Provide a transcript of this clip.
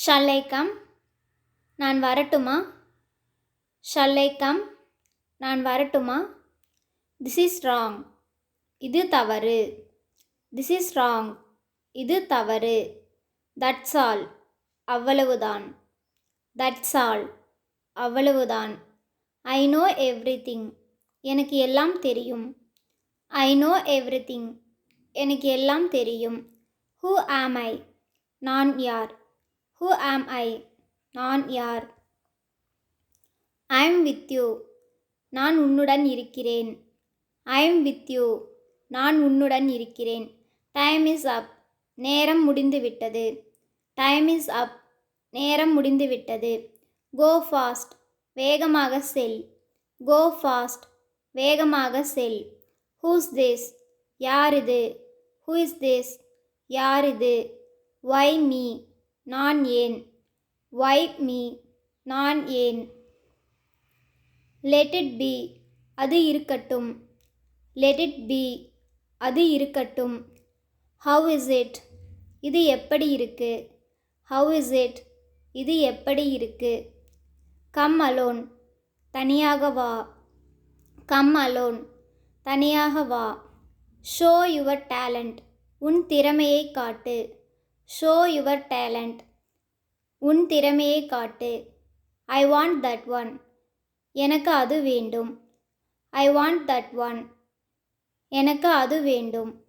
Shall I come? நான் வரட்டுமா? Shall I come? நான் வரட்டுமா? This is wrong. இது தவறு. This is wrong. இது தவறு. That's all. அவ்வளவுதான். That's all. அவ்வளவுதான். I know everything. எனக்கு எல்லாம் தெரியும். I know everything. எனக்கு எல்லாம் தெரியும். ஹூ ஆம் ஐ? நான் யார்? ஹூ ஆம் ஐ? நான் யார்? I am with you. நான் உன்னுடன் இருக்கிறேன். I am with you. நான் உன்னுடன் இருக்கிறேன். Time is up. நேரம் முடிந்துவிட்டது. Time is up. நேரம் முடிந்துவிட்டது. Go fast. வேகமாக செல். கோ ஃபாஸ்ட். வேகமாக செல். Who's this? யார் இது? Who is this? யார் இது? Why me? நான் ஏன்? Why me? நான் ஏன்? Let it be. அது இருக்கட்டும். Let it be. அது இருக்கட்டும். How is it? இது எப்படி இருக்கு? How is it? இது எப்படி இருக்கு? Come alone. தனியாக வா. Come alone. தனியாக வா. Show your talent. உன் திறமையை காட்டு. Show your talent. உன் திறமையை காட்டு. I want that one. எனக்கு அது வேண்டும். I want that one. எனக்கு அது வேண்டும்.